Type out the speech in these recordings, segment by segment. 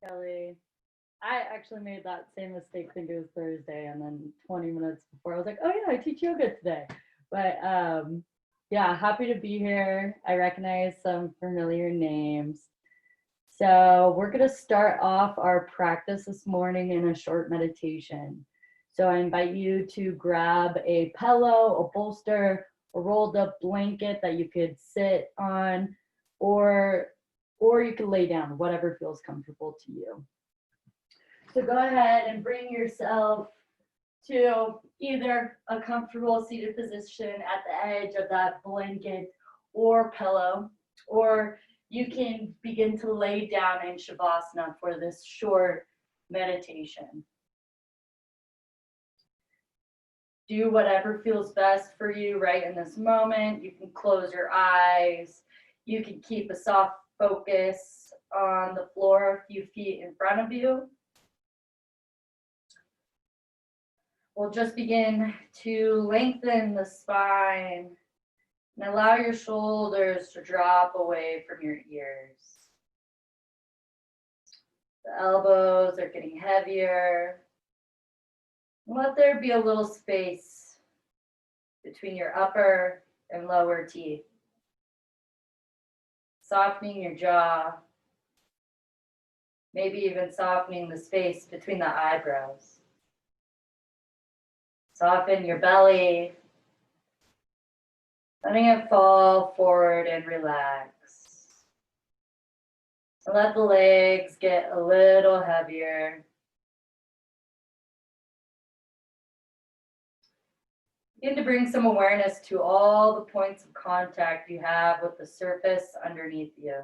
Kelly. I actually made that same mistake. Think it was Thursday, and then 20 minutes before, I was like, "Oh yeah, I teach yoga today." But yeah, happy to be here. I recognize some familiar names. So we're gonna start off our practice this morning in a short meditation. So I invite you to grab a pillow, a bolster, a rolled up blanket that you could sit on, or or you can lay down, whatever feels comfortable to you. So go ahead and bring yourself to either a comfortable seated position at the edge of that blanket or pillow, or you can begin to lay down in Shavasana for this short meditation. Do whatever feels best for you right in this moment. You can close your eyes. You can keep a soft focus on the floor a few feet in front of you. We'll just begin to lengthen the spine and allow your shoulders to drop away from your ears. The elbows are getting heavier. Let there be a little space between your upper and lower teeth. Softening your jaw. Maybe even softening the space between the eyebrows. Soften your belly. Letting it fall forward and relax. And let the legs get a little heavier. Begin to bring some awareness to all the points of contact you have with the surface underneath you.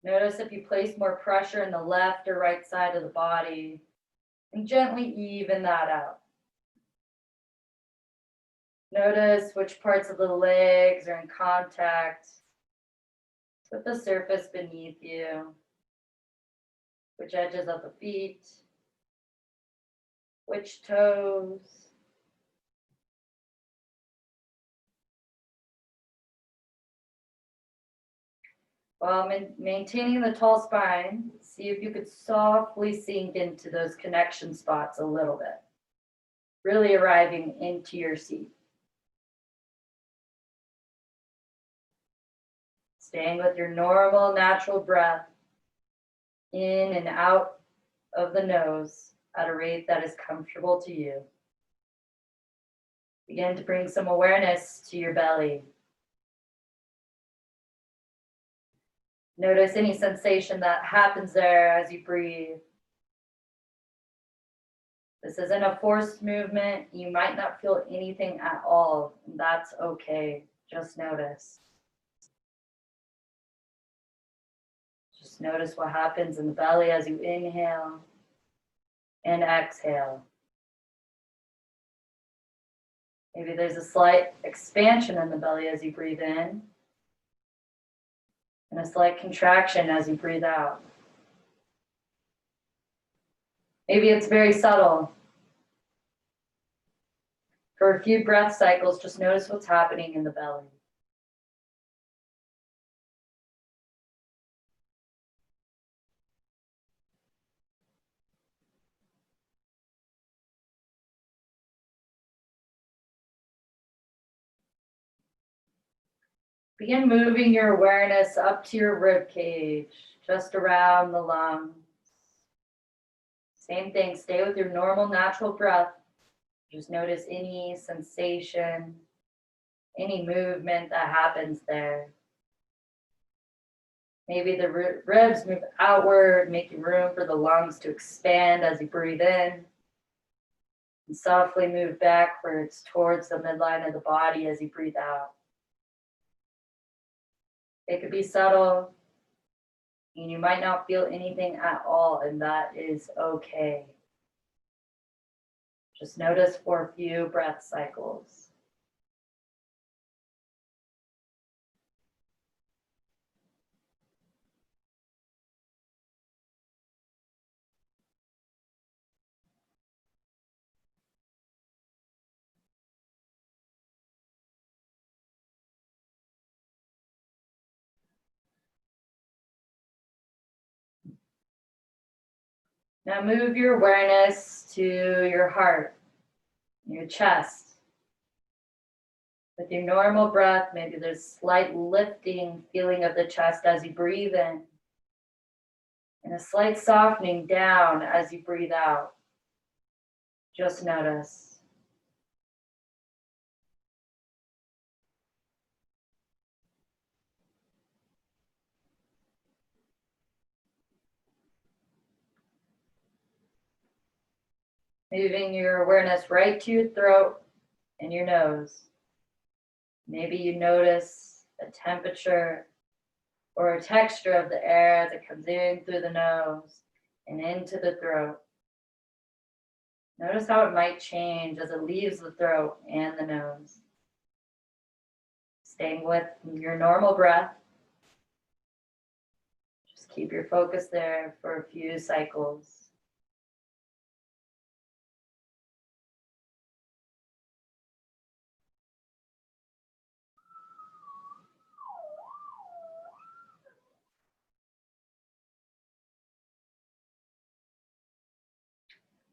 Notice if you place more pressure in the left or right side of the body, and gently even that out. Notice which parts of the legs are in contact with the surface beneath you, which edges of the feet, which toes. While maintaining the tall spine, see if you could softly sink into those connection spots a little bit, really arriving into your seat. Staying with your normal, natural breath in and out of the nose at a rate that is comfortable to you. Begin to bring some awareness to your belly. Notice any sensation that happens there as you breathe. This isn't a forced movement. You might not feel anything at all, and that's okay. Just notice. Just notice what happens in the belly as you inhale and exhale. Maybe there's a slight expansion in the belly as you breathe in, and a slight contraction as you breathe out. Maybe it's very subtle. For a few breath cycles, just notice what's happening in the belly. Begin moving your awareness up to your rib cage, just around the lungs. Same thing, stay with your normal natural breath. Just notice any sensation, any movement that happens there. Maybe the ribs move outward, making room for the lungs to expand as you breathe in. And softly move backwards towards the midline of the body as you breathe out. It could be subtle, and you might not feel anything at all, and that is okay. Just notice for a few breath cycles. Now move your awareness to your heart, your chest. With your normal breath, maybe there's slight lifting feeling of the chest as you breathe in, and a slight softening down as you breathe out. Just notice. Moving your awareness right to your throat and your nose. Maybe you notice a temperature or a texture of the air that comes in through the nose and into the throat. Notice how it might change as it leaves the throat and the nose. Staying with your normal breath. Just keep your focus there for a few cycles.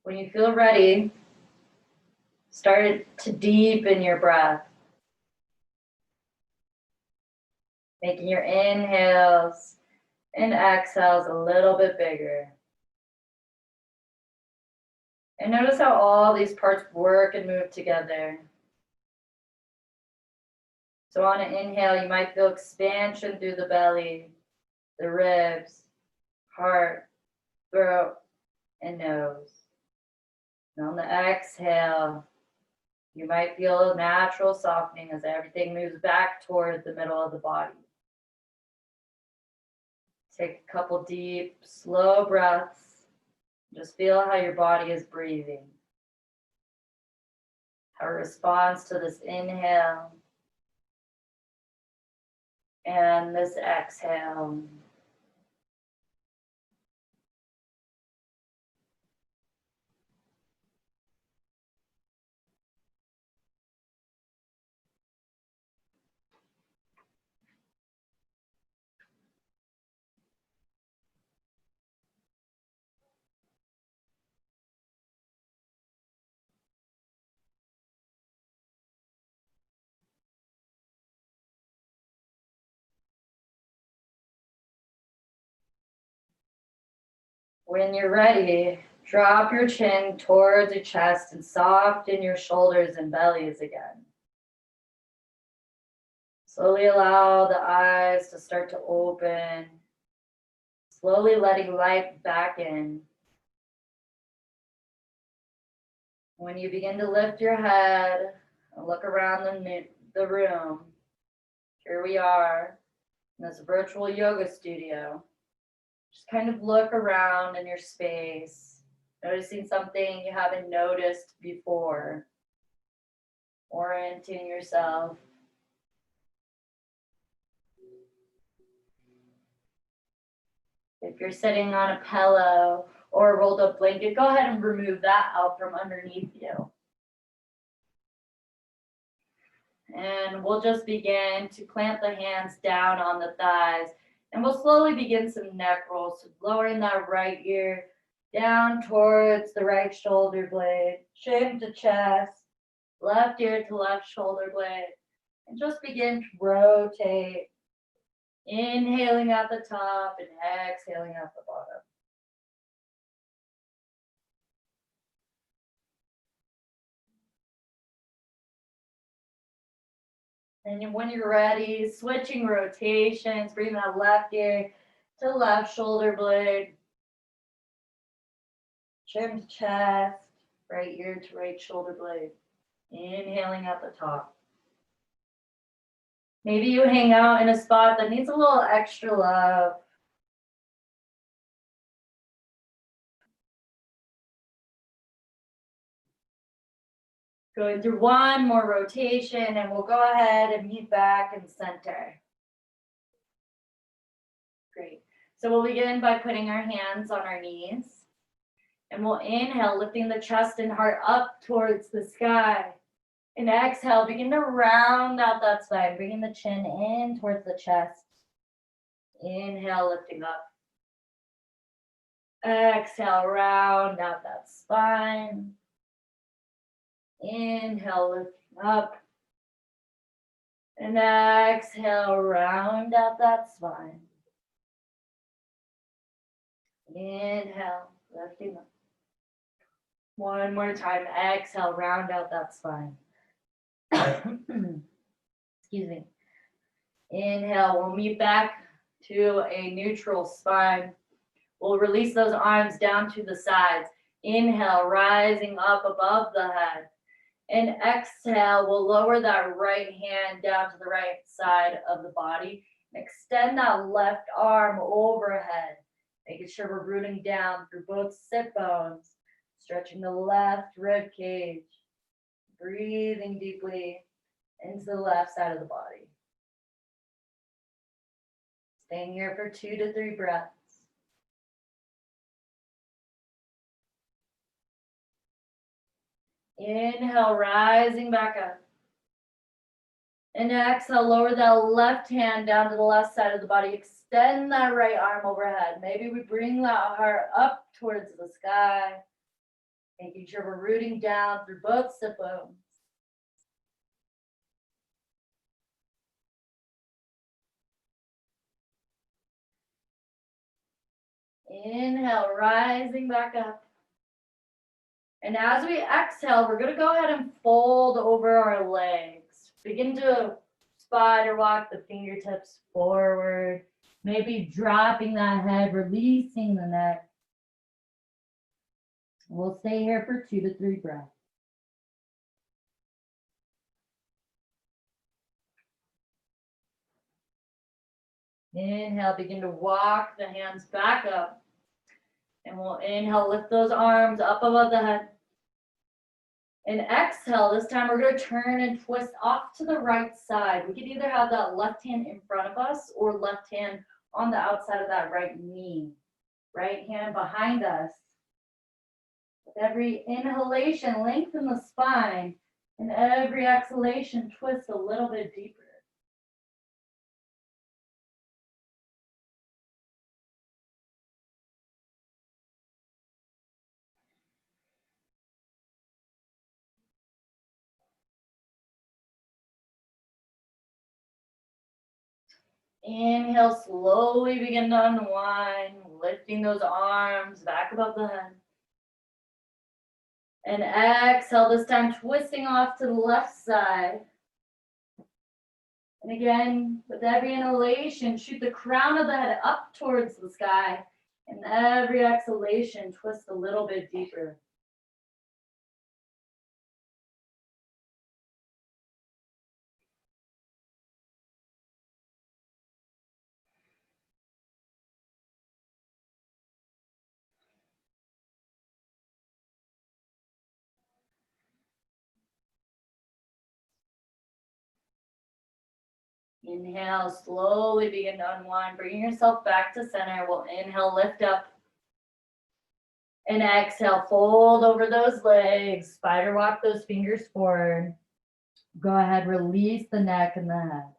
When you feel ready, start to deepen your breath. Making your inhales and exhales a little bit bigger. And notice how all these parts work and move together. So on an inhale, you might feel expansion through the belly, the ribs, heart, throat, and nose. And on the exhale, you might feel a natural softening as everything moves back toward the middle of the body. Take a couple deep, slow breaths. Just feel how your body is breathing. How it responds to this inhale and this exhale. When you're ready, drop your chin towards your chest and soften your shoulders and bellies again. Slowly allow the eyes to start to open, slowly letting light back in. When you begin to lift your head and look around the room, here we are in this virtual yoga studio. Just kind of look around in your space, noticing something you haven't noticed before, orienting yourself. If you're sitting on a pillow or a rolled up blanket, go ahead and remove that out from underneath you. And we'll just begin to plant the hands down on the thighs. And we'll slowly begin some neck rolls, so lowering that right ear down towards the right shoulder blade, chin to chest, left ear to left shoulder blade, and just begin to rotate, inhaling at the top and exhaling at the bottom. And when you're ready, switching rotations, bring that left ear to left shoulder blade, chin to chest, right ear to right shoulder blade. Inhaling at the top. Maybe you hang out in a spot that needs a little extra love. Going through one more rotation and we'll go ahead and meet back in center. Great. So we'll begin by putting our hands on our knees. And we'll inhale, lifting the chest and heart up towards the sky. And exhale, begin to round out that spine, bringing the chin in towards the chest. Inhale, lifting up. Exhale, round out that spine. Inhale, lift up. And exhale, round out that spine. Inhale, lifting up. One more time. Exhale, round out that spine. Excuse me. Inhale, we'll meet back to a neutral spine. We'll release those arms down to the sides. Inhale, rising up above the head. And exhale, we'll lower that right hand down to the right side of the body. Extend that left arm overhead, making sure we're rooting down through both sit bones, stretching the left rib cage, breathing deeply into the left side of the body. Staying here for 2 to 3 breaths. Inhale, rising back up. And exhale, lower that left hand down to the left side of the body. Extend that right arm overhead. Maybe we bring that heart up towards the sky, making sure we're rooting down through both sit bones. Inhale, rising back up. And as we exhale, we're going to go ahead and fold over our legs. Begin to spider walk the fingertips forward. Maybe dropping that head, releasing the neck. We'll stay here for 2 to 3 breaths. Inhale, begin to walk the hands back up. And we'll inhale, lift those arms up above the head. And exhale, this time we're going to turn and twist off to the right side. We could either have that left hand in front of us or left hand on the outside of that right knee. Right hand behind us. With every inhalation, lengthen the spine. And every exhalation, twist a little bit deeper. Inhale, slowly begin to unwind, lifting those arms back above the head. And exhale, this time twisting off to the left side. And again, with every inhalation, shoot the crown of the head up towards the sky. And every exhalation, twist a little bit deeper. Inhale, slowly begin to unwind, bringing yourself back to center. We'll inhale, lift up. And exhale, fold over those legs, spider walk those fingers forward. Go ahead, release the neck and the head.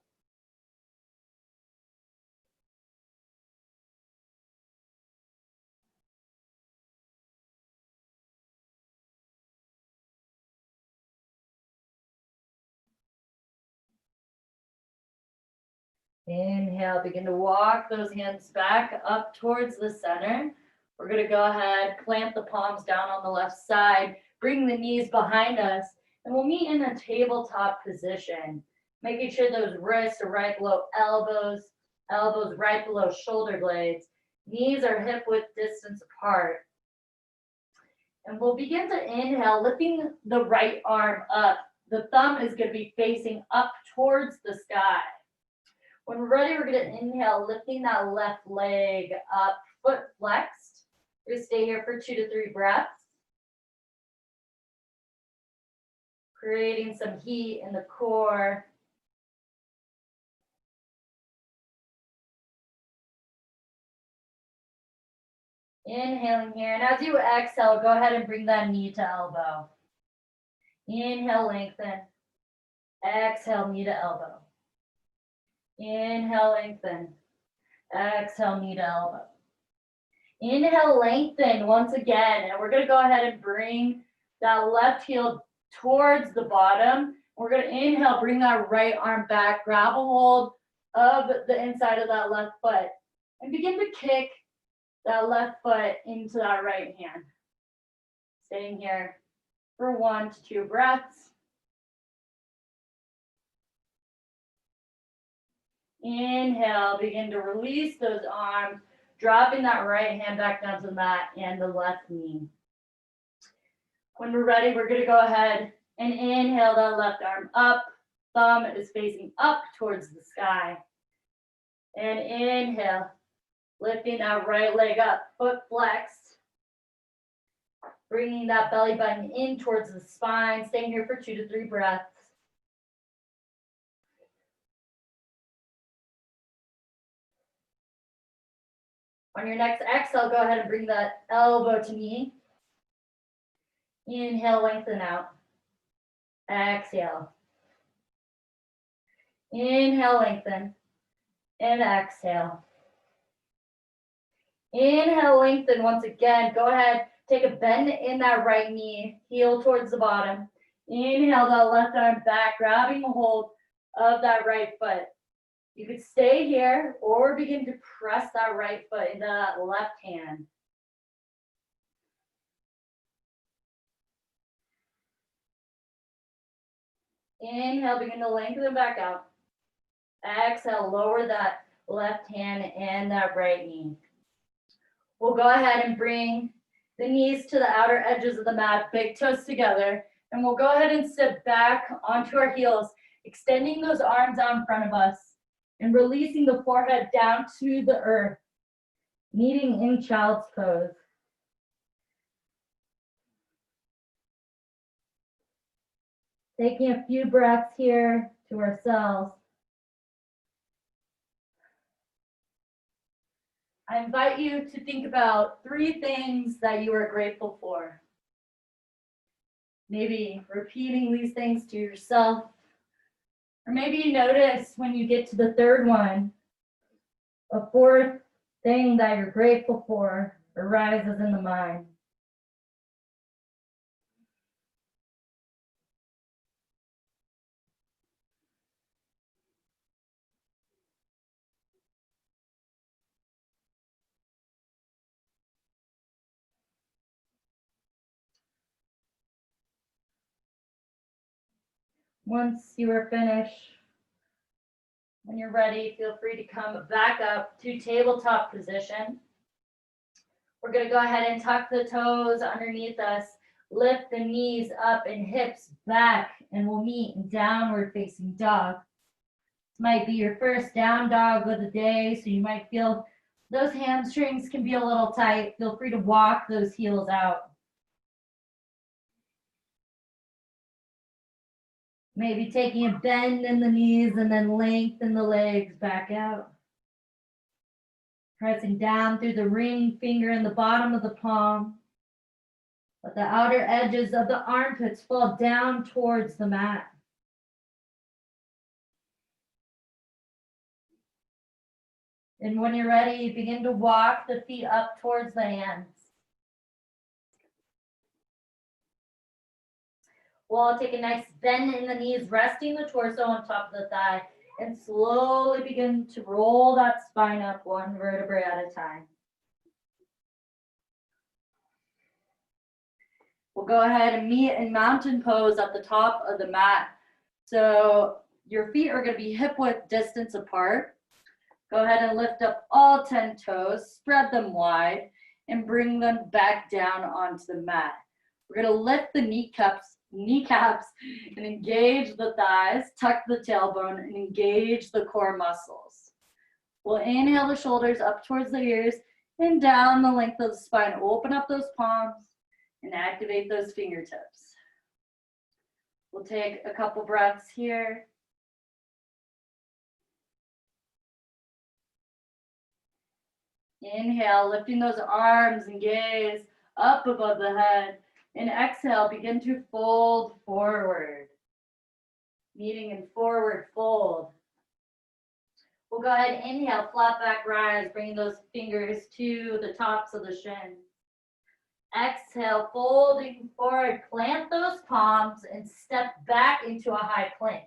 Inhale, begin to walk those hands back up towards the center. We're going to go ahead, plant the palms down on the left side, bring the knees behind us, and we'll meet in a tabletop position, making sure those wrists are right below elbows, elbows right below shoulder blades, knees are hip width distance apart. And we'll begin to inhale, lifting the right arm up. The thumb is going to be facing up towards the sky. When we're ready, we're going to inhale, lifting that left leg up, foot flexed. We're going to stay here for 2 to 3 breaths. Creating some heat in the core. Inhaling here, and as you exhale, go ahead and bring that knee to elbow. Inhale, lengthen. Exhale, knee to elbow. Inhale, lengthen. Exhale, knee to elbow. Inhale, lengthen once again. And we're going to go ahead and bring that left heel towards the bottom. We're going to inhale, bring that right arm back, grab a hold of the inside of that left foot, and begin to kick that left foot into that right hand. Staying here for 1 to 2 breaths. Inhale, begin to release those arms, dropping that right hand back down to the mat and the left knee. When we're ready, we're going to go ahead and inhale that left arm up. Thumb is facing up towards the sky. And inhale, lifting that right leg up, foot flexed. Bringing that belly button in towards the spine. Staying here for 2 to 3 breaths. On your next exhale, go ahead and bring that elbow to knee. Inhale, lengthen out. Exhale. Inhale, lengthen. And exhale. Inhale, lengthen once again. Go ahead, take a bend in that right knee, heel towards the bottom. Inhale that left arm back, grabbing a hold of that right foot. You could stay here or begin to press that right foot into that left hand. Inhale, begin to lengthen back out. Exhale, lower that left hand and that right knee. We'll go ahead and bring the knees to the outer edges of the mat, big toes together, and we'll go ahead and sit back onto our heels, extending those arms out in front of us and releasing the forehead down to the earth, meeting in child's pose. Taking a few breaths here to ourselves. I invite you to think about 3 things that you are grateful for. Maybe repeating these things to yourself, or maybe you notice when you get to the 3rd one, a 4th thing that you're grateful for arises in the mind. Once you are finished, when you're ready, feel free to come back up to tabletop position. We're going to go ahead and tuck the toes underneath us, lift the knees up and hips back, and we'll meet in downward facing dog. This might be your first down dog of the day, so you might feel those hamstrings can be a little tight. Feel free to walk those heels out. Maybe taking a bend in the knees and then lengthen the legs back out. Pressing down through the ring finger in the bottom of the palm. Let the outer edges of the armpits fall down towards the mat. And when you're ready, begin to walk the feet up towards the hands. We'll take a nice bend in the knees, resting the torso on top of the thigh, and slowly begin to roll that spine up 1 vertebrae at a time. We'll go ahead and meet in mountain pose at the top of the mat. So your feet are going to be hip width distance apart. Go ahead and lift up all 10 toes, spread them wide, and bring them back down onto the mat. We're going to lift the kneecaps and engage the thighs, tuck the tailbone, and engage the core muscles. We'll inhale the shoulders up towards the ears and down the length of the spine. Open up those palms and activate those fingertips. We'll take a couple breaths here. Inhale, lifting those arms and gaze up above the head. And exhale, begin to fold forward. Meeting in forward fold. We'll go ahead, inhale, flat back rise, bringing those fingers to the tops of the shins. Exhale, folding forward, plant those palms and step back into a high plank.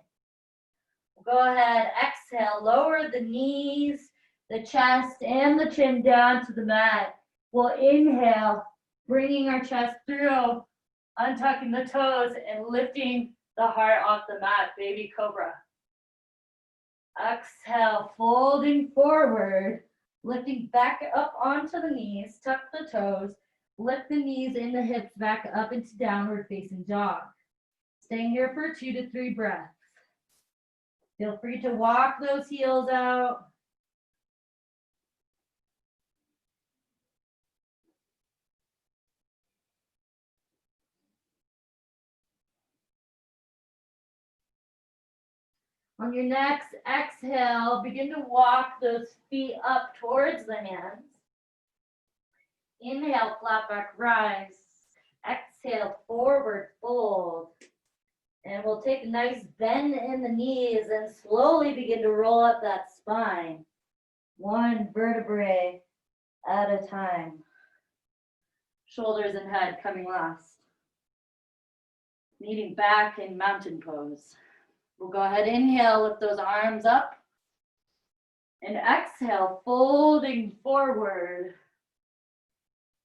We'll go ahead, exhale, lower the knees, the chest, and the chin down to the mat. We'll inhale, bringing our chest through, untucking the toes and lifting the heart off the mat, baby cobra. Exhale, folding forward, lifting back up onto the knees, tuck the toes, lift the knees and the hips back up into downward facing dog. Staying here for 2 to 3 breaths. Feel free to walk those heels out. On your next exhale, begin to walk those feet up towards the hands. Inhale, flat back rise. Exhale, forward fold. And we'll take a nice bend in the knees and slowly begin to roll up that spine. 1 vertebrae at a time. Shoulders and head coming last. Kneading back in mountain pose. We'll go ahead, inhale, lift those arms up. And exhale, folding forward.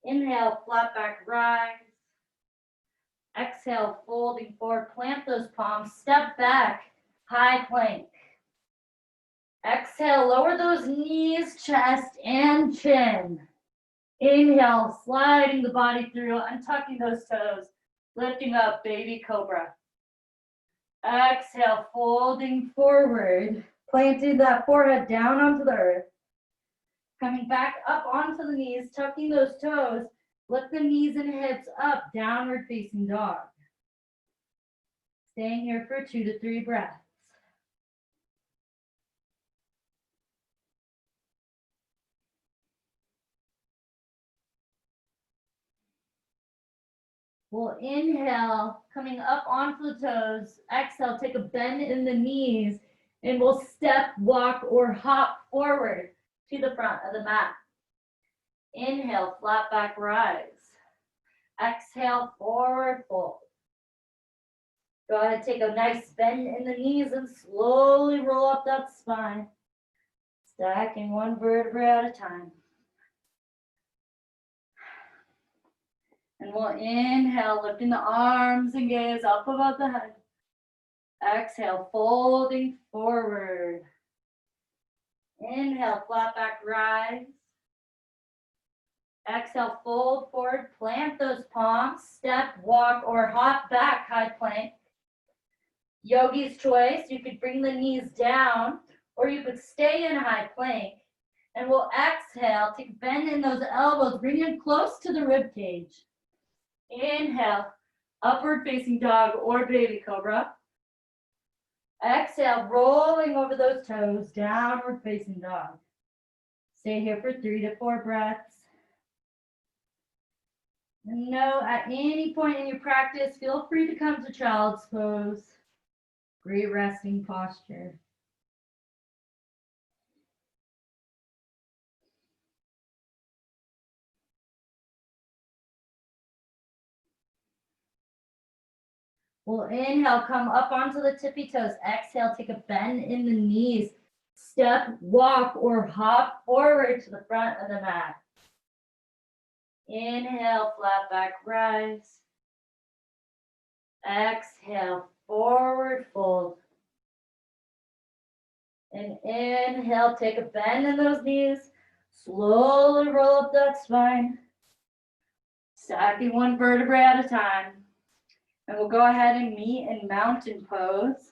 Inhale, flat back rise. Exhale, folding forward, plant those palms, step back, high plank. Exhale, lower those knees, chest, and chin. Inhale, sliding the body through, untucking those toes, lifting up, baby cobra. Exhale, folding forward, planting that forehead down onto the earth. Coming back up onto the knees, tucking those toes, lift the knees and hips up, downward facing dog. Staying here for 2 to 3 breaths. We'll inhale, coming up onto the toes. Exhale, take a bend in the knees, and we'll step, walk, or hop forward to the front of the mat. Inhale, flat back rise. Exhale, forward fold. Go ahead, take a nice bend in the knees and slowly roll up that spine. Stacking 1 vertebrae at a time. And we'll inhale, lifting the arms and gaze up above the head. Exhale, folding forward. Inhale, flat back rise. Exhale, fold forward, plant those palms, step, walk, or hop back, high plank. Yogi's choice, you could bring the knees down, or you could stay in high plank. And we'll exhale, take a bend in those elbows, bring them close to the rib cage. Inhale, upward facing dog or baby cobra. Exhale, rolling over those toes, downward facing dog. Stay here for 3 to 4 breaths. And know at any point in your practice, feel free to come to child's pose. Great resting posture. We'll inhale, come up onto the tippy toes. Exhale, take a bend in the knees. Step, walk, or hop forward to the front of the mat. Inhale, flat back rise. Exhale, forward fold. And inhale, take a bend in those knees. Slowly roll up that spine. Stacking 1 vertebrae at a time. And we'll go ahead and meet in mountain pose.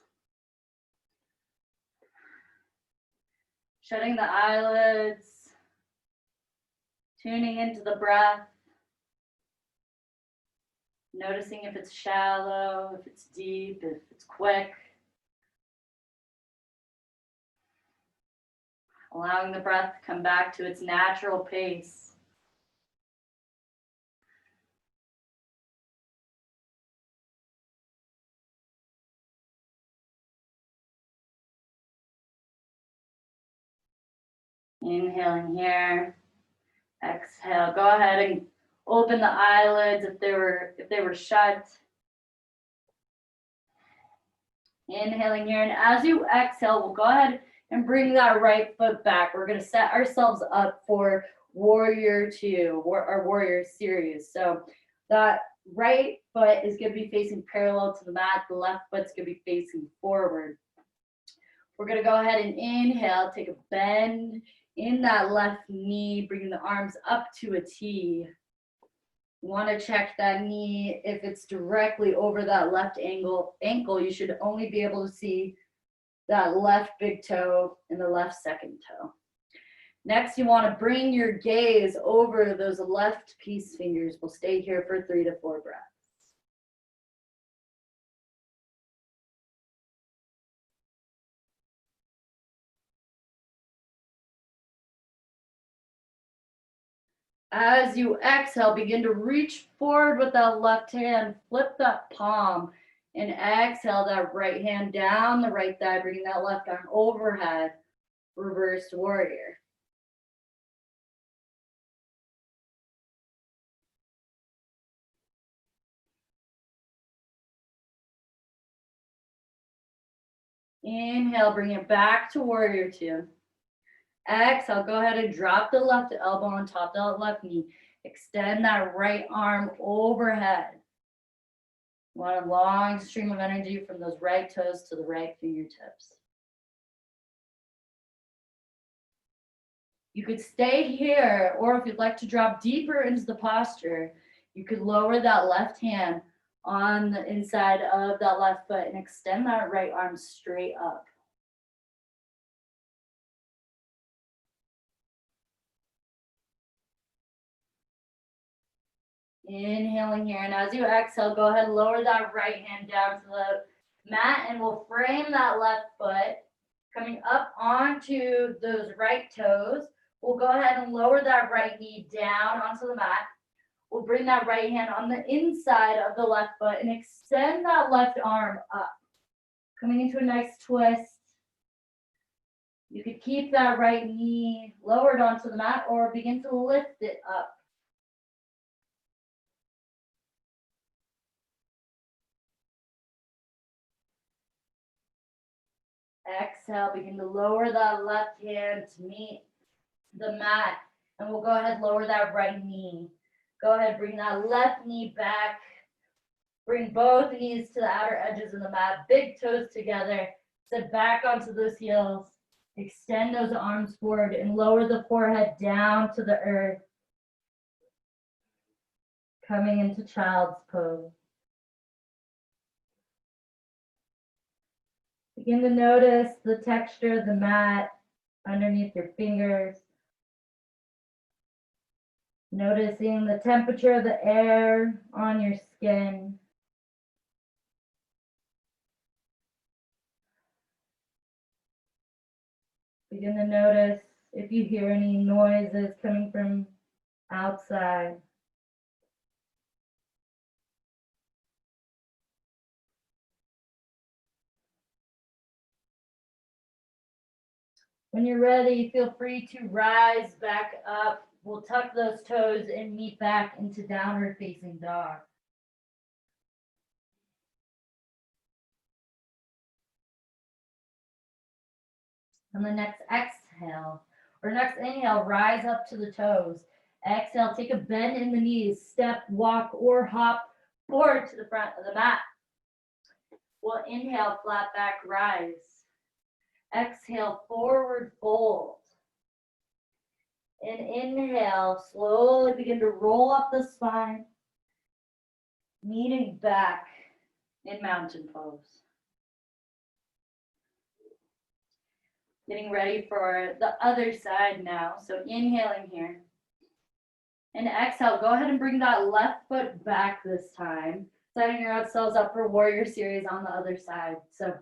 Shutting the eyelids. Tuning into the breath. Noticing if it's shallow, if it's deep, if it's quick. Allowing the breath to come back to its natural pace. Inhaling here. Exhale. Go ahead and open the eyelids if they were shut. Inhaling here, and as you exhale, we'll go ahead and bring that right foot back. We're going to set ourselves up for Warrior 2, our Warrior series. So that right foot is going to be facing parallel to the mat. The left foot's going to be facing forward. We're going to go ahead and inhale, take a bend in that left knee, bringing the arms up to a T. You want to check that knee. If it's directly over that left ankle, you should only be able to see that left big toe and the left second toe. Next, you want to bring your gaze over those left peace fingers. We'll stay here for 3 to 4 breaths. As you exhale, begin to reach forward with that left hand, flip that palm, and exhale that right hand down the right thigh, bringing that left arm overhead, reversed warrior. Inhale, bring it back to Warrior 2. Exhale, go ahead and drop the left elbow on top of that left knee. Extend that right arm overhead. You want a long stream of energy from those right toes to the right fingertips. You could stay here, or if you'd like to drop deeper into the posture, you could lower that left hand on the inside of that left foot and extend that right arm straight up. Inhaling here, and as you exhale, go ahead and lower that right hand down to the mat, and we'll frame that left foot coming up onto those right toes. We'll go ahead and lower that right knee down onto the mat. We'll bring that right hand on the inside of the left foot and extend that left arm up, coming into a nice twist. You could keep that right knee lowered onto the mat or begin to lift it up. Exhale, begin to lower that left hand to meet the mat, and we'll go ahead and lower that right knee. Go ahead, bring that left knee back. Bring both knees to the outer edges of the mat, big toes together. Sit back onto those heels. Extend those arms forward and lower the forehead down to the earth. Coming into child's pose. Begin to notice the texture of the mat underneath your fingers. Noticing the temperature of the air on your skin. Begin to notice if you hear any noises coming from outside. When you're ready, feel free to rise back up. We'll tuck those toes and meet back into downward facing dog. On the next exhale, or next inhale, rise up to the toes. Exhale, take a bend in the knees, step, walk, or hop forward to the front of the mat. We'll inhale, flat back, rise. Exhale, forward fold. And inhale, slowly begin to roll up the spine, meeting back in mountain pose. Getting ready for the other side now. So inhaling here. And exhale, go ahead and bring that left foot back this time. Setting yourselves up for Warrior Series on the other side. So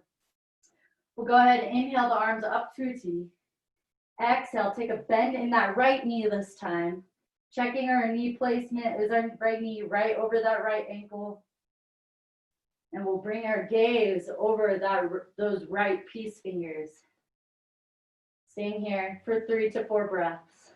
we'll go ahead and inhale the arms up to a T. Exhale, take a bend in that right knee this time. Checking our knee placement. Is our right knee right over that right ankle? And we'll bring our gaze over those right peace fingers. Staying here for 3 to 4 breaths.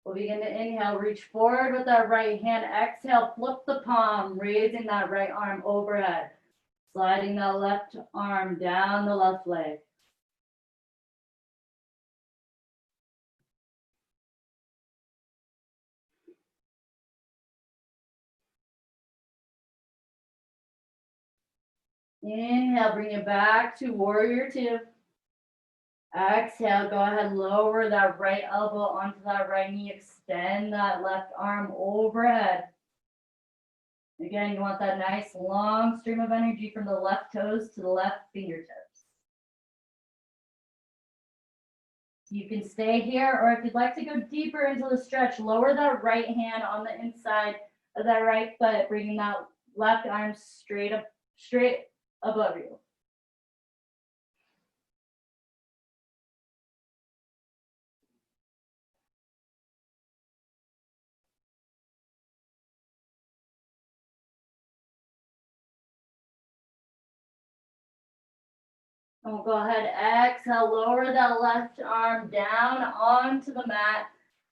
We'll begin to inhale, reach forward with our right hand. Exhale, flip the palm, raising that right arm overhead. Sliding that left arm down the left leg. Inhale, bring it back to warrior two. Exhale, go ahead, lower that right elbow onto that right knee. Extend that left arm overhead. Again, you want that nice long stream of energy from the left toes to the left fingertips. You can stay here, or if you'd like to go deeper into the stretch, lower that right hand on the inside of that right foot, bringing that left arm straight above you. And we'll go ahead, exhale, lower that left arm down onto the mat.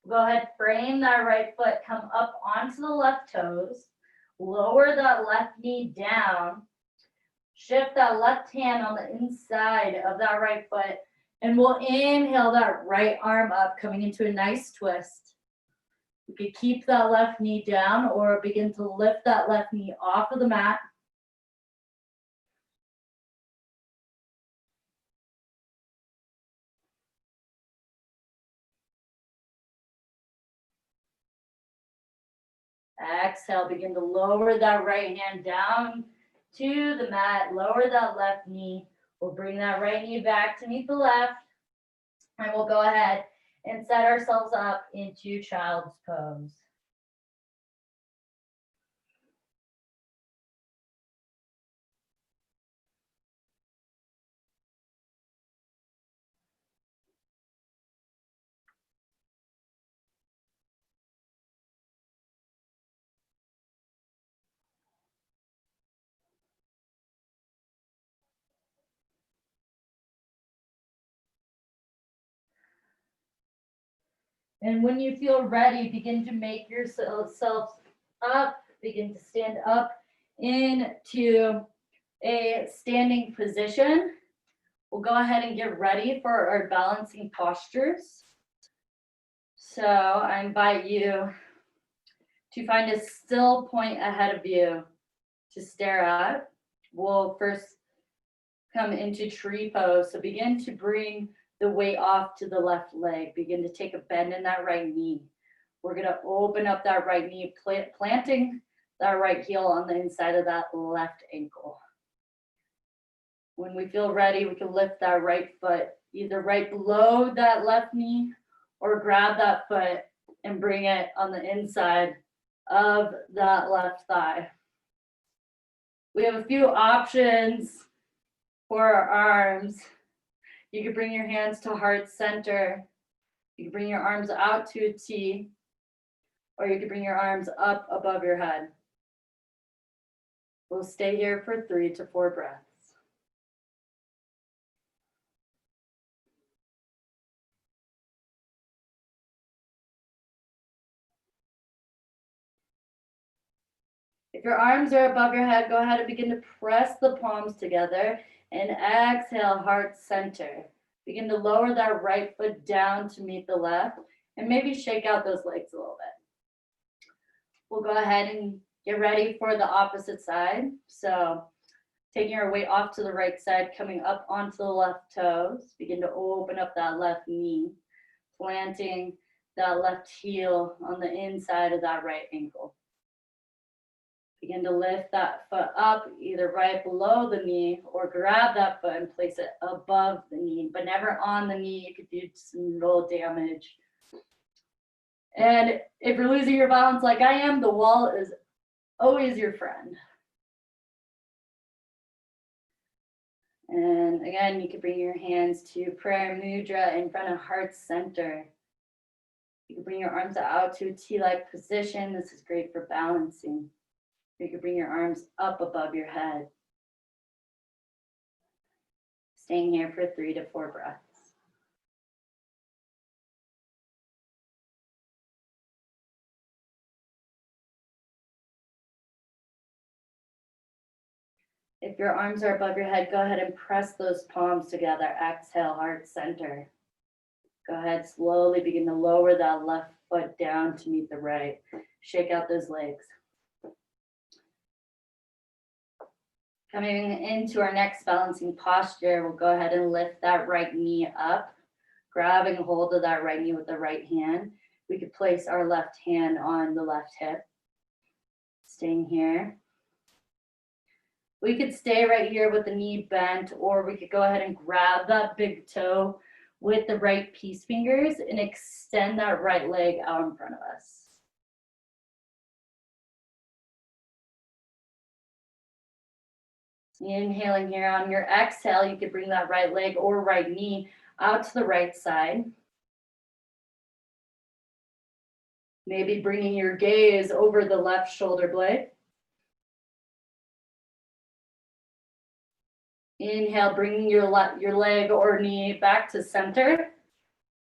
Go ahead, frame that right foot, come up onto the left toes. Lower that left knee down. Shift that left hand on the inside of that right foot. And we'll inhale that right arm up, coming into a nice twist. You could keep that left knee down or begin to lift that left knee off of the mat. Exhale, begin to lower that right hand down to the mat, lower that left knee. We'll bring that right knee back to meet the left. And we'll go ahead and set ourselves up into child's pose. And when you feel ready, begin to make yourself up, begin to stand up into a standing position. We'll go ahead and get ready for our balancing postures. So I invite you to find a still point ahead of you to stare at. We'll first come into tree pose. So begin to bring the weight off to the left leg. Begin to take a bend in that right knee. We're going to open up that right knee, planting that right heel on the inside of that left ankle. When we feel ready, we can lift that right foot, either right below that left knee or grab that foot and bring it on the inside of that left thigh. We have a few options for our arms. You can bring your hands to heart center. You can bring your arms out to a T, or you can bring your arms up above your head. We'll stay here for 3 to 4 breaths. If your arms are above your head, go ahead and begin to press the palms together and exhale, heart center. Begin to lower that right foot down to meet the left and maybe shake out those legs a little bit. We'll go ahead and get ready for the opposite side. So taking our weight off to the right side, coming up onto the left toes. Begin to open up that left knee, planting that left heel on the inside of that right ankle. Begin to lift that foot up, either right below the knee or grab that foot and place it above the knee, but never on the knee. You could do some real damage. And if you're losing your balance like I am, the wall is always your friend. And again, you can bring your hands to prayer mudra in front of heart center. You can bring your arms out to a T-like position. This is great for balancing. You can bring your arms up above your head. Staying here for 3 to 4 breaths. If your arms are above your head, go ahead and press those palms together. Exhale, heart center. Go ahead, slowly begin to lower that left foot down to meet the right. Shake out those legs. Coming into our next balancing posture, we'll go ahead and lift that right knee up, grabbing a hold of that right knee with the right hand. We could place our left hand on the left hip. Staying here. We could stay right here with the knee bent, or we could go ahead and grab that big toe with the right peace fingers and extend that right leg out in front of us. Inhaling here. On your exhale, you can bring that right leg or right knee out to the right side. Maybe bringing your gaze over the left shoulder blade. Inhale, bringing your leg or knee back to center.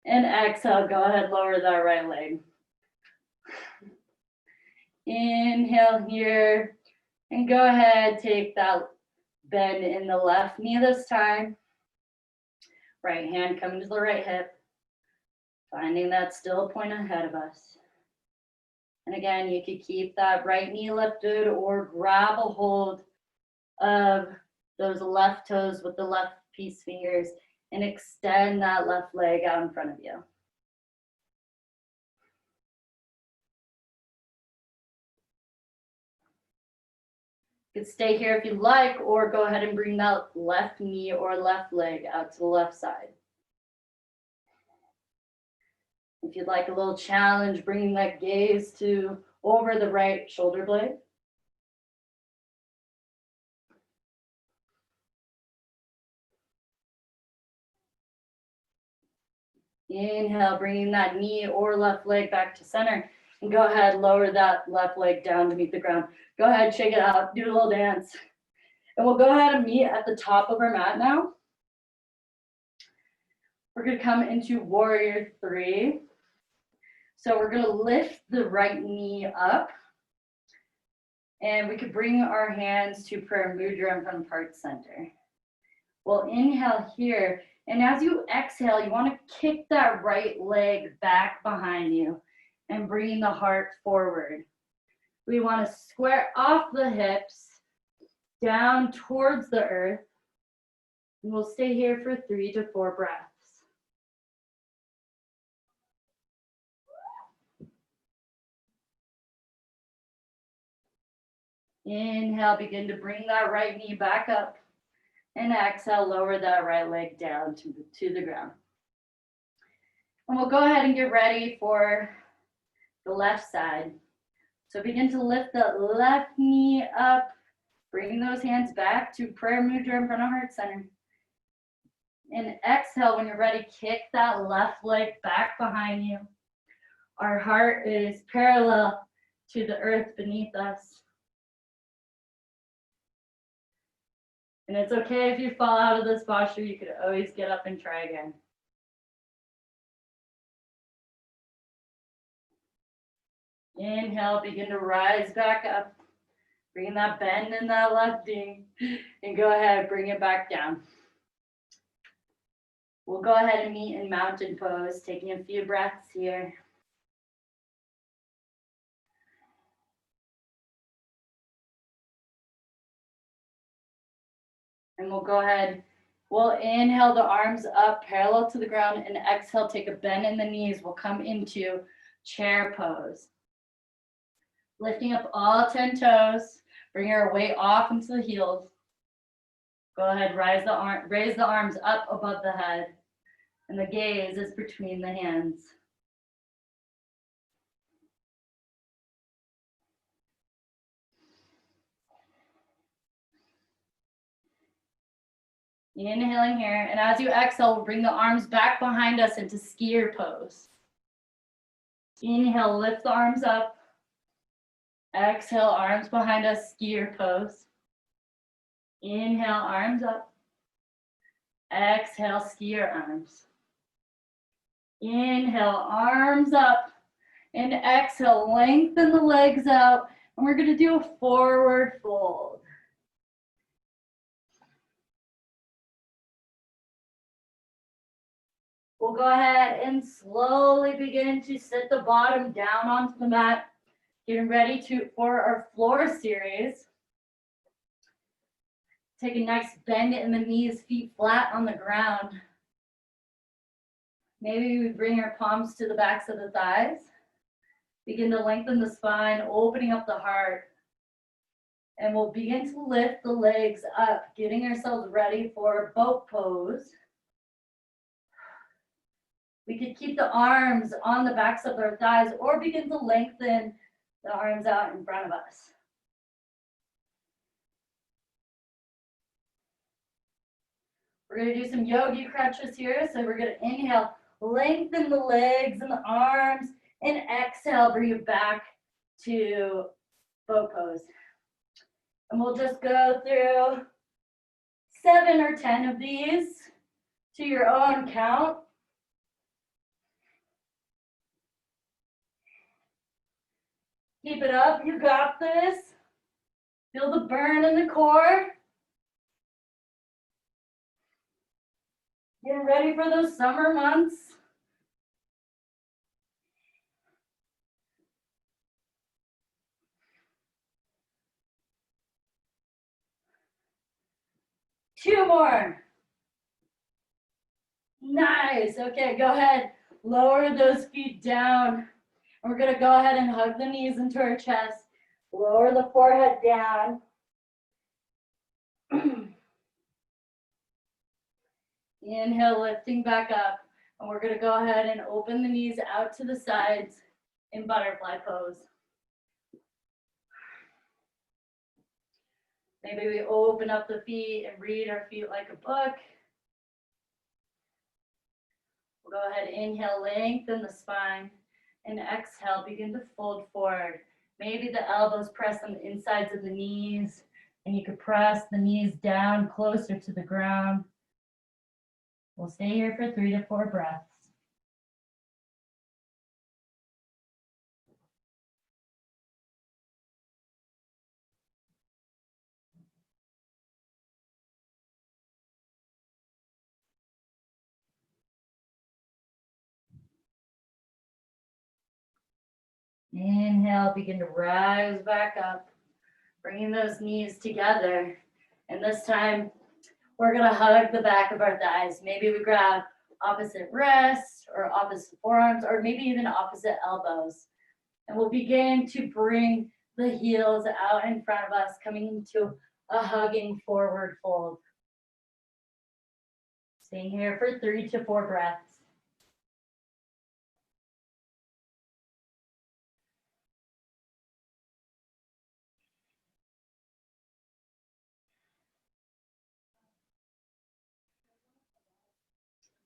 And exhale, go ahead, lower that right leg. Inhale here. And go ahead, take that bend in the left knee this time. Right hand coming to the right hip. Finding that still point ahead of us. And again, you could keep that right knee lifted or grab a hold of those left toes with the left peace fingers and extend that left leg out in front of you. You could stay here if you like, or go ahead and bring that left knee or left leg out to the left side. If you'd like a little challenge, bringing that gaze to over the right shoulder blade. Inhale, bringing that knee or left leg back to center. And go ahead, lower that left leg down to meet the ground. Go ahead, shake it out, do a little dance. And we'll go ahead and meet at the top of our mat now. We're gonna come into warrior 3. So we're gonna lift the right knee up. And we could bring our hands to prayer mudra in front of heart center. We'll inhale here. And as you exhale, you want to kick that right leg back behind you and bring the heart forward. We want to square off the hips, down towards the earth. And we'll stay here for 3 to 4 breaths. Inhale, begin to bring that right knee back up. And exhale, lower that right leg down to the ground. And we'll go ahead and get ready for the left side. So begin to lift the left knee up, bring those hands back to prayer mudra in front of heart center. And exhale, when you're ready, kick that left leg back behind you. Our heart is parallel to the earth beneath us. And it's okay if you fall out of this posture, you could always get up and try again. Inhale, begin to rise back up. Bring that bend in that left knee. And go ahead, bring it back down. We'll go ahead and meet in mountain pose, taking a few breaths here. And we'll go ahead, we'll inhale the arms up parallel to the ground and exhale, take a bend in the knees. We'll come into chair pose. Lifting up all 10 toes, bring our weight off into the heels. Go ahead, raise the arms up above the head, and the gaze is between the hands. Inhaling here, and as you exhale, we'll bring the arms back behind us into skier pose. Inhale, lift the arms up. Exhale, arms behind us, skier pose. Inhale, arms up. Exhale, skier arms. Inhale, arms up. And exhale, lengthen the legs out. And we're gonna do a forward fold. We'll go ahead and slowly begin to sit the bottom down onto the mat. Getting ready for our floor series. Take a nice bend in the knees, feet flat on the ground. Maybe we bring our palms to the backs of the thighs. Begin to lengthen the spine, opening up the heart. And we'll begin to lift the legs up, getting ourselves ready for boat pose. We could keep the arms on the backs of our thighs or begin to lengthen the arms out in front of us. We're gonna do some yogi crunches here. So we're gonna inhale, lengthen the legs and the arms, and exhale, bring it back to boat pose. And we'll just go through 7 or 10 of these to your own count. Keep it up, you got this. Feel the burn in the core. Getting ready for those summer months. Two more. Nice. Okay, go ahead. Lower those feet down. And we're gonna go ahead and hug the knees into our chest. Lower the forehead down. Inhale, lifting back up. And we're gonna go ahead and open the knees out to the sides in butterfly pose. Maybe we open up the feet and read our feet like a book. We'll go ahead, inhale, lengthen the spine. And exhale, begin to fold forward. Maybe the elbows press on the insides of the knees, and you could press the knees down closer to the ground. We'll stay here for 3 to 4 breaths. Inhale, begin to rise back up, bringing those knees together. And this time, we're gonna hug the back of our thighs. Maybe we grab opposite wrists or opposite forearms, or maybe even opposite elbows. And we'll begin to bring the heels out in front of us, coming into a hugging forward fold. Staying here for 3 to 4 breaths.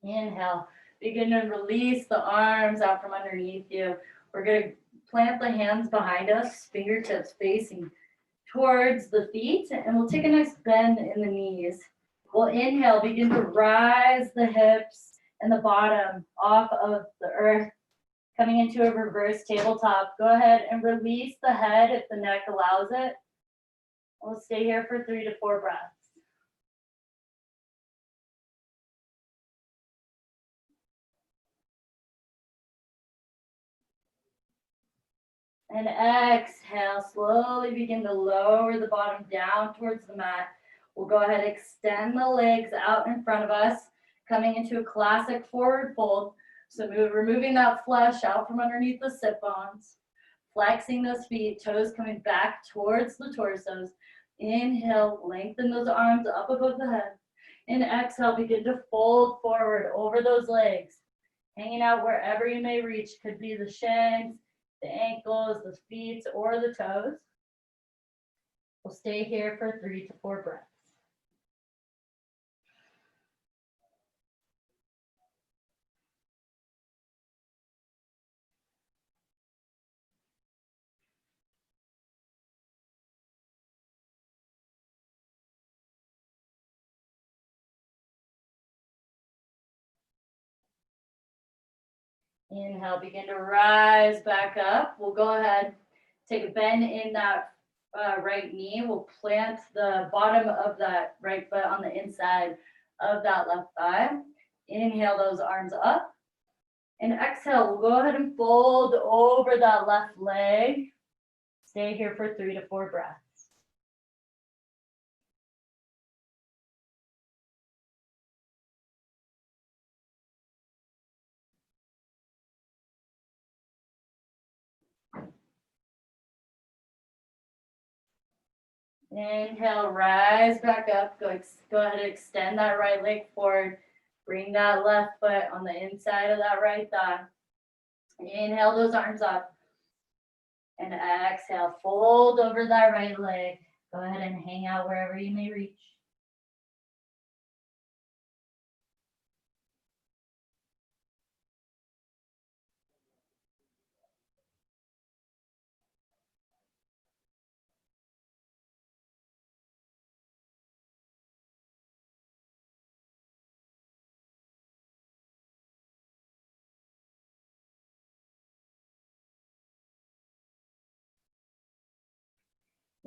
Inhale, begin to release the arms out from underneath you. We're gonna plant the hands behind us, fingertips facing towards the feet, and we'll take a nice bend in the knees. We'll inhale, begin to rise the hips and the bottom off of the earth, coming into a reverse tabletop. Go ahead and release the head if the neck allows it. We'll stay here for 3 to 4 breaths. And exhale, slowly begin to lower the bottom down towards the mat. We'll go ahead, extend the legs out in front of us, coming into a classic forward fold. So removing that flesh out from underneath the sit bones, flexing those feet, toes coming back towards the torsos. Inhale, lengthen those arms up above the head. And exhale, begin to fold forward over those legs, hanging out wherever you may reach. Could be the shins, the ankles, the feet, or the toes. We'll stay here for 3 to 4 breaths. Inhale, begin to rise back up. We'll go ahead, take a bend in that right knee. We'll plant the bottom of that right foot on the inside of that left thigh. Inhale those arms up. And exhale, we'll go ahead and fold over that left leg. Stay here for 3 to 4 breaths. Inhale, rise back up. Go ahead and extend that right leg forward. Bring that left foot on the inside of that right thigh. Inhale those arms up. And exhale, fold over that right leg. Go ahead and hang out wherever you may reach.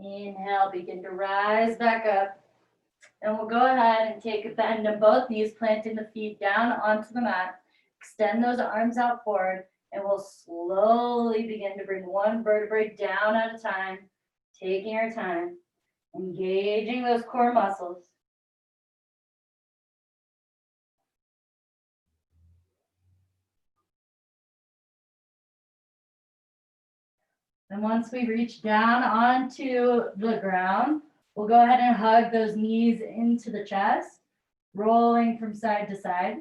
Inhale, begin to rise back up. And we'll go ahead and take a bend in both knees, planting the feet down onto the mat. Extend those arms out forward, and we'll slowly begin to bring one vertebrae down at a time, taking our time, engaging those core muscles. And once we reach down onto the ground, we'll go ahead and hug those knees into the chest, rolling from side to side.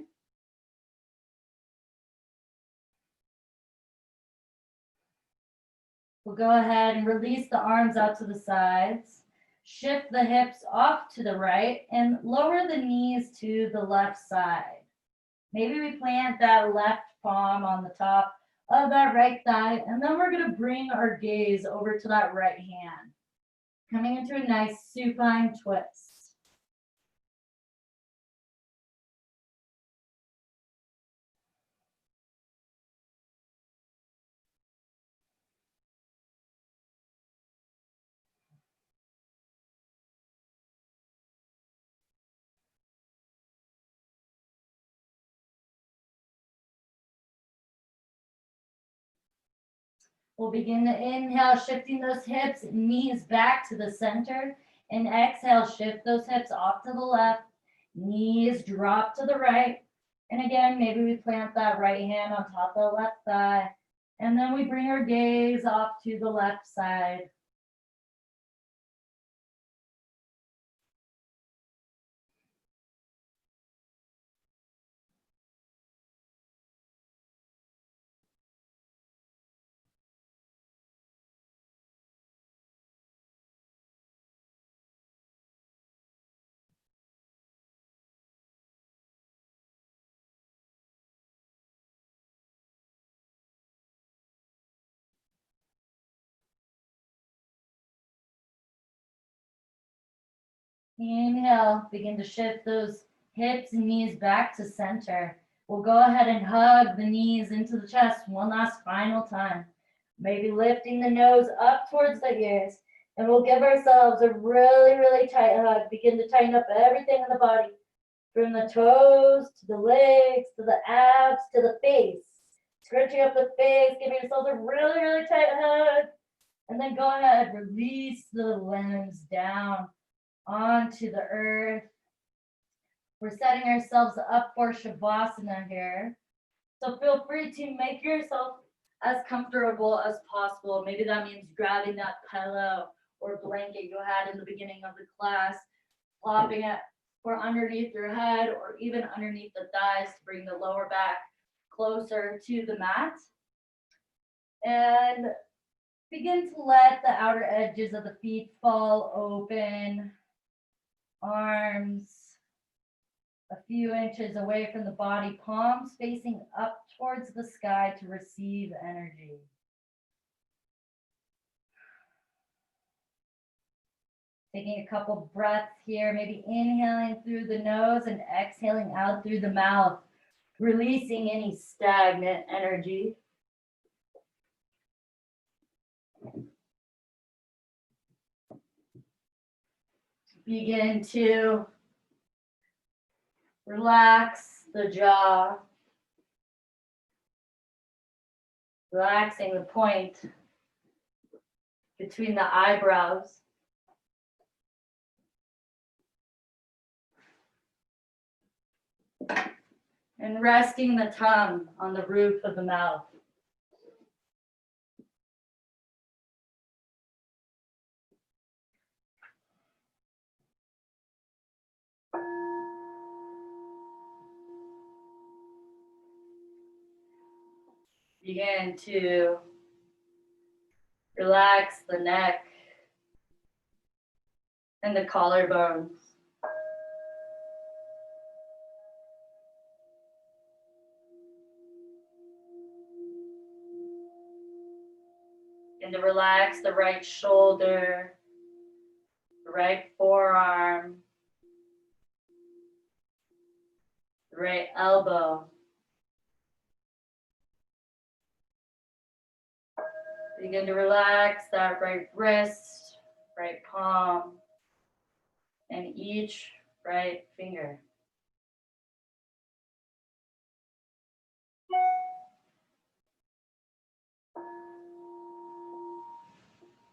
We'll go ahead and release the arms out to the sides. Shift the hips off to the right and lower the knees to the left side. Maybe we plant that left palm on the top of that right thigh, and then we're going to bring our gaze over to that right hand, coming into a nice supine twist. We'll begin to inhale, shifting those hips and knees back to the center. And exhale, shift those hips off to the left. Knees drop to the right. And again, maybe we plant that right hand on top of the left thigh. And then we bring our gaze off to the left side. Inhale, begin to shift those hips and knees back to center. We'll go ahead and hug the knees into the chest one last final time. Maybe lifting the nose up towards the ears. And we'll give ourselves a really, really tight hug. Begin to tighten up everything in the body. From the toes, to the legs, to the abs, to the face. Scrunching up the face, giving yourself a really, really tight hug. And then go ahead, release the limbs down onto the earth. We're setting ourselves up for Shavasana here. So feel free to make yourself as comfortable as possible. Maybe that means grabbing that pillow or blanket you had in the beginning of the class, plopping it for underneath your head or even underneath the thighs to bring the lower back closer to the mat. And begin to let the outer edges of the feet fall open. Arms a few inches away from the body, palms facing up towards the sky to receive energy. Taking a couple breaths here, maybe inhaling through the nose and exhaling out through the mouth. Releasing any stagnant energy. Begin to relax the jaw, relaxing the point between the eyebrows. And resting the tongue on the roof of the mouth. Begin to relax the neck and the collarbones. And to relax the right shoulder, the right forearm, the right elbow. Begin to relax that right wrist, right palm, and each right finger.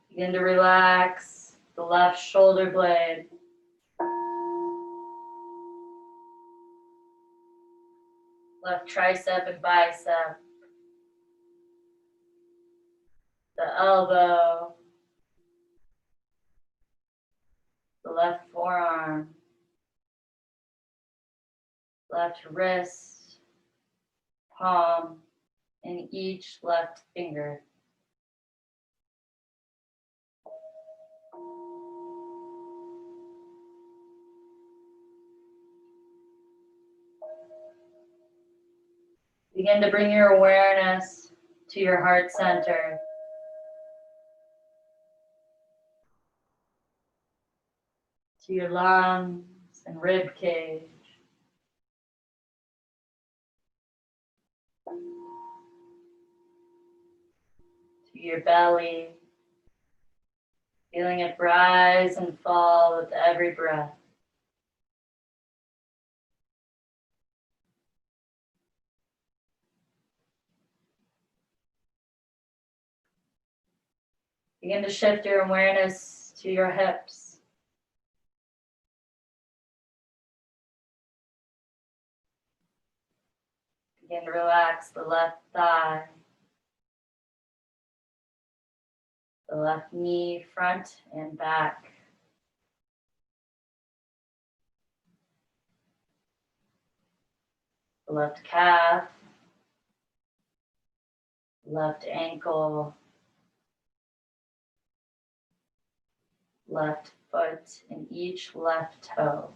Begin to relax the left shoulder blade. Left tricep and bicep. The elbow. The left forearm. Left wrist, palm, and each left finger. Begin to bring your awareness to your heart center. To your lungs and rib cage. To your belly. Feeling it rise and fall with every breath. Begin to shift your awareness to your hips. Begin to relax the left thigh, the left knee, front and back. The left calf, left ankle, left foot, and each left toe.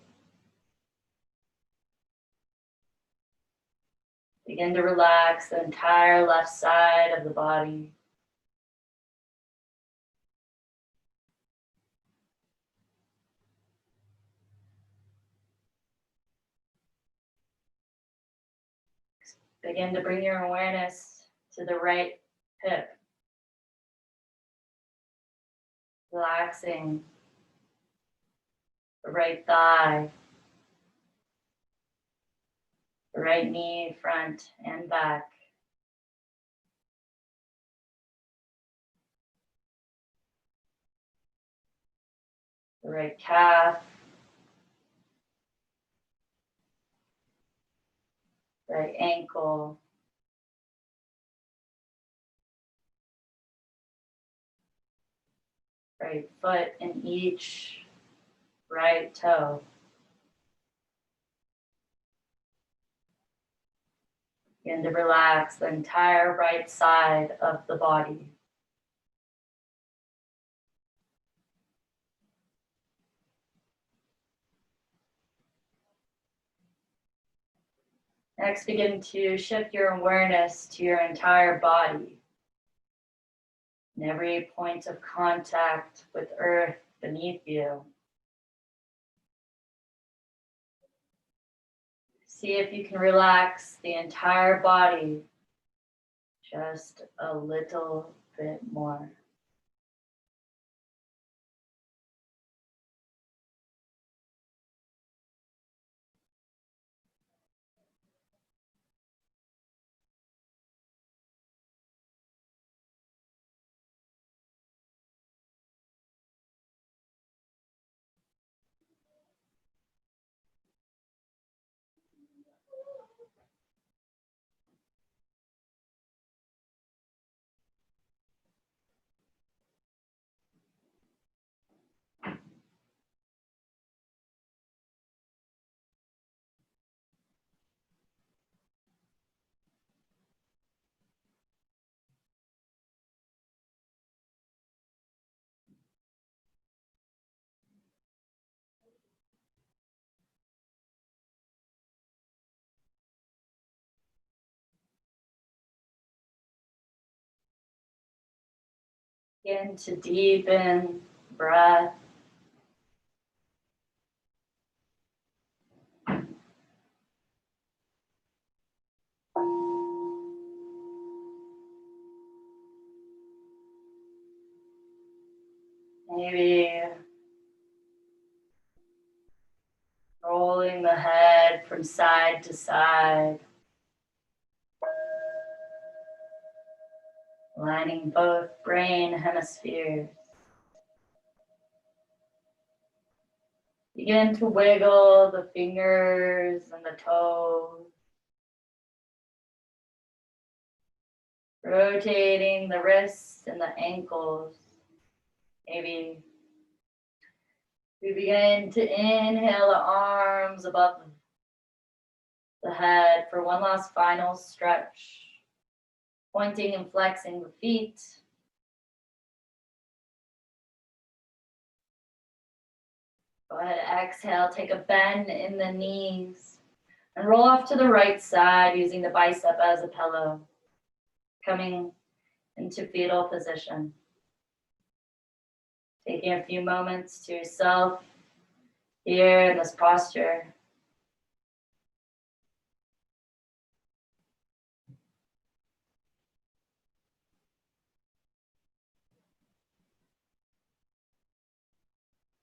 Begin to relax the entire left side of the body. Begin to bring your awareness to the right hip. Relaxing the right thigh, the right knee, front and back. The right calf, right ankle, right foot, and each right toe. Begin to relax the entire right side of the body. Next, begin to shift your awareness to your entire body and every point of contact with earth beneath you. See if you can relax the entire body just a little bit more. Begin to deepen breath. Maybe rolling the head from side to side. Aligning both brain hemispheres. Begin to wiggle the fingers and the toes. Rotating the wrists and the ankles. Maybe we begin to inhale the arms above the head for one last final stretch. Pointing and flexing the feet. Go ahead, exhale, take a bend in the knees and roll off to the right side using the bicep as a pillow. Coming into fetal position. Taking a few moments to yourself here in this posture.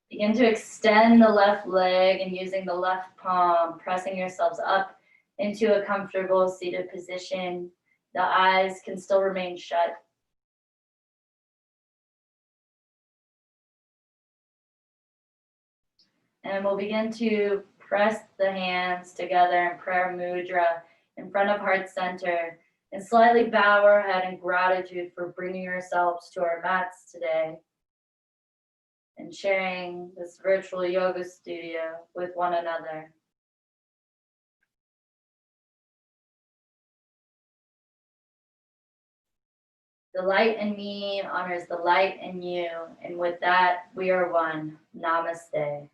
Begin to extend the left leg and using the left palm, pressing yourselves up into a comfortable seated position. The eyes can still remain shut. And we'll begin to press the hands together in prayer mudra in front of heart center and slightly bow our head in gratitude for bringing yourselves to our mats today and sharing this virtual yoga studio with one another. The light in me honors the light in you, and with that, we are one. Namaste.